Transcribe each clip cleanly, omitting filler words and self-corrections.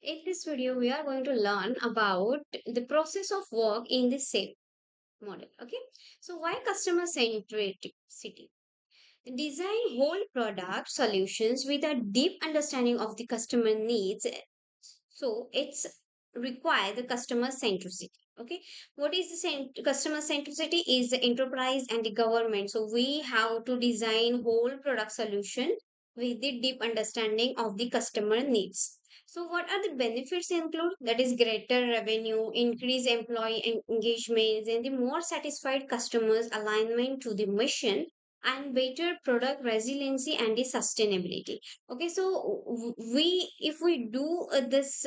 In this video, we are going to learn about the process of work in the SAFe model. Okay, so why customer centricity? Design whole product solutions with a deep understanding of the customer needs. So it's require the customer centricity. Okay, what is the customer centricity? Is the enterprise and the government. So we have to design whole product solution with the deep understanding of the customer needs. So what are the benefits include? That is greater revenue, increased employee engagements, and the more satisfied customers alignment to the mission and better product resiliency and the sustainability. Okay, so we if we do this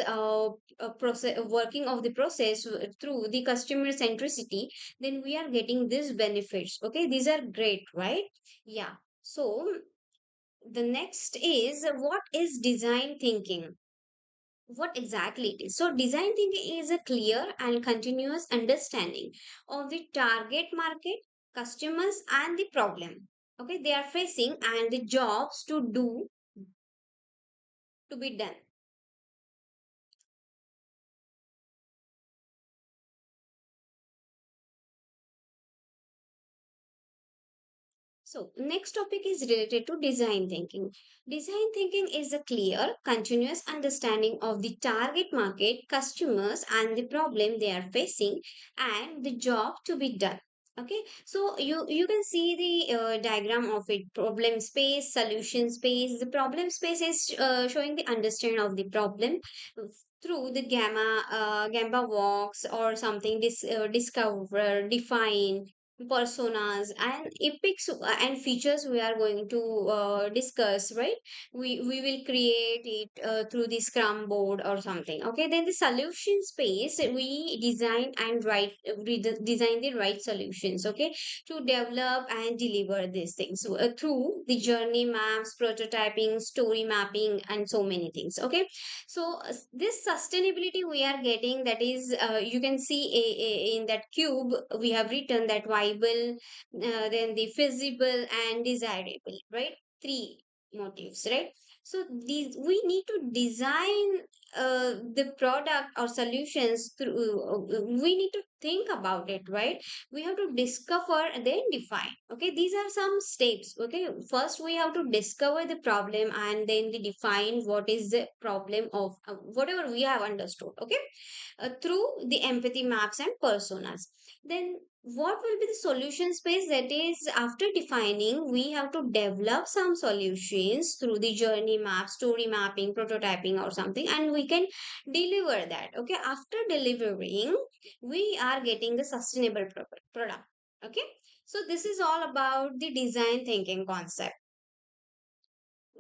process working of the process through the customer centricity, then we are getting these benefits. Okay, these are great, right? Yeah. So the next is, what is design thinking? What exactly it is? So design thinking is a clear and continuous understanding of the target market, customers, and the problem, okay, they are facing, and the jobs to be done. So, next topic is related to design thinking. Design thinking is a clear, continuous understanding of the target market, customers, and the problem they are facing, and the job to be done. Okay, so you can see the diagram of it: problem space, solution space. The problem space is showing the understanding of the problem through the gamma walks or something. Discover, define, personas and epics and features we are going to discuss, right? We will create it through the scrum board or something. Okay, then the solution space, we design and design the right solutions, okay, to develop and deliver these things through the journey maps, prototyping, story mapping, and so many things. Okay, so this sustainability we are getting, that is you can see in that cube we have written that viable, then the feasible and desirable, right? Three motives, right? So these we need to design the product or solutions through we need to think about it, right? We have to discover and then define. Okay, these are some steps. Okay, first we have to discover the problem and then the define what is the problem of whatever we have understood. Okay, through the empathy maps and personas. Then what will be the solution space? That is, after defining, we have to develop some solutions through the journey map, story mapping, prototyping, or something, and we can deliver that. Okay, after delivering, we are getting the sustainable product. Okay, so this is all about the design thinking concept.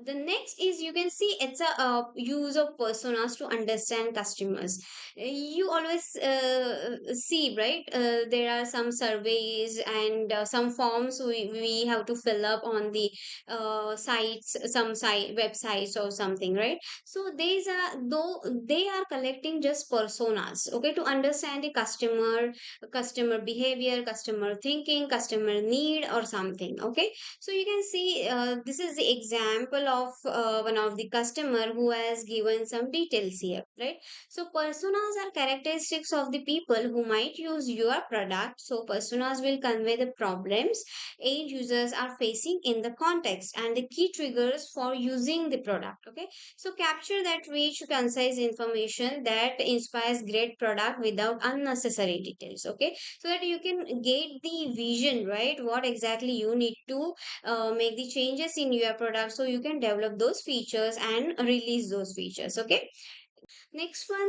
The next is, you can see it's a use of personas to understand customers. You always see, right? There are some surveys and some forms we have to fill up on the sites, some site websites or something, right? So these are, though they are collecting just personas, okay, to understand the customer behavior, customer thinking, customer need, or something. Okay, so you can see this is the example of one of the customer who has given some details here, right? So personas are characteristics of the people who might use your product. So personas will convey the problems end users are facing in the context and the key triggers for using the product. Okay, so capture that rich, concise information that inspires great product without unnecessary details. Okay, so that you can get the vision, right? What exactly you need to make the changes in your product, so you can develop those features and release those features. Okay, next one,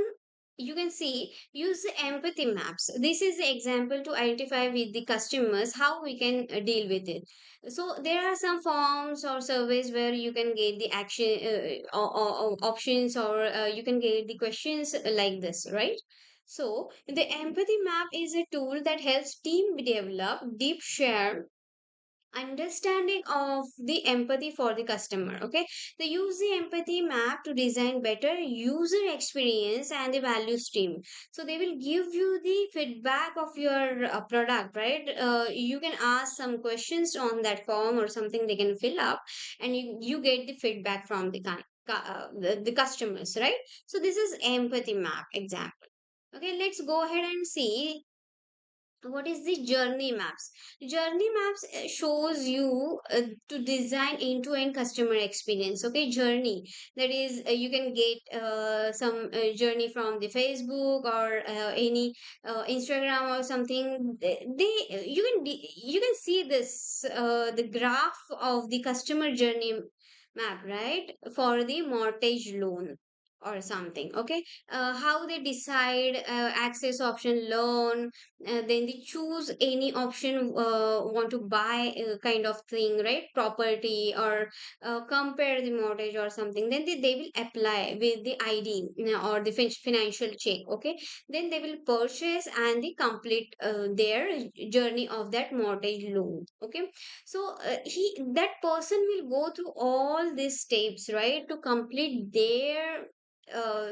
you can see use the empathy maps. This is the example to identify with the customers how we can deal with it. So there are some forms or surveys where you can get the action or options, or you can get the questions like this, right? So the empathy map is a tool that helps team develop deep share understanding of the empathy for the customer. Okay, they use the empathy map to design better user experience and the value stream. So they will give you the feedback of your product, right? You can ask some questions on that form or something they can fill up, and you get the feedback from the the customers, right? So this is empathy map example. Okay, let's go ahead and see what is the journey maps. Journey maps shows you to design end-to-end customer experience. Okay, journey, that is you can get some journey from the Facebook or any Instagram or something. You can see this the graph of the customer journey map, right, for the mortgage loan or something. Okay, how they decide access option loan, then they choose any option want to buy kind of thing, right, property, or compare the mortgage or something, then they will apply with the ID, or the financial check. Okay, then they will purchase and they complete their journey of that mortgage loan. Okay, so he that person will go through all these steps, right, to complete their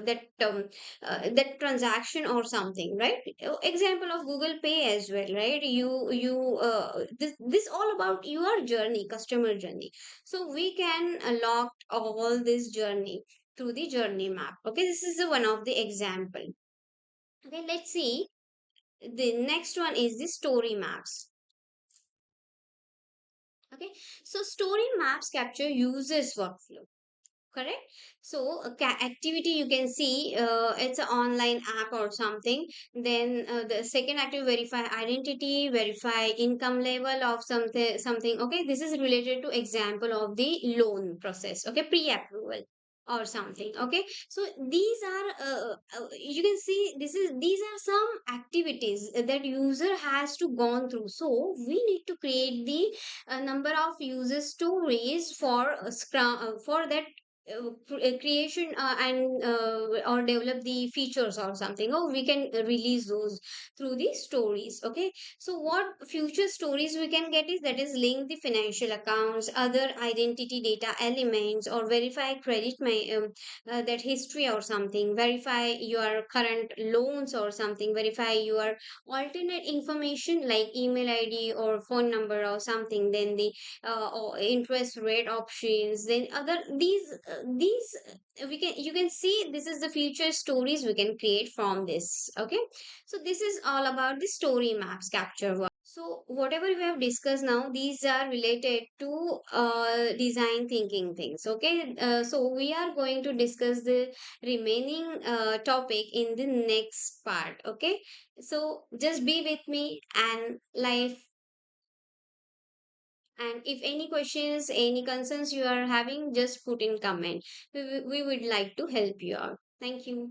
that transaction or something, right? Example of Google Pay as well, right? This all about your journey, customer journey. So we can lock all this journey through the journey map. Okay, this is the one of the example. Okay, let's see. The next one is the story maps. Okay, so story maps capture users workflow, correct? So activity, you can see it's an online app or something. Then the second active, verify identity, verify income level of something. Okay, this is related to example of the loan process. Okay, pre-approval or something. Okay, so these are you can see these are some activities that user has to gone through. So we need to create the number of user stories for scrum for that creation and or develop the features or something, or we can release those through the stories. Okay, so what future stories we can get is that is link the financial accounts, other identity data elements, or verify credit that history or something, verify your current loans or something, verify your alternate information like email ID or phone number or something, then the or interest rate options, then other these we can you can see this is the future stories we can create from this. Okay, so this is all about the story maps capture work. So whatever we have discussed now, these are related to design thinking things. Okay, so we are going to discuss the remaining topic in the next part. Okay, so just be with me and life. And if any questions, any concerns you are having, just put in comment. We would like to help you out. Thank you.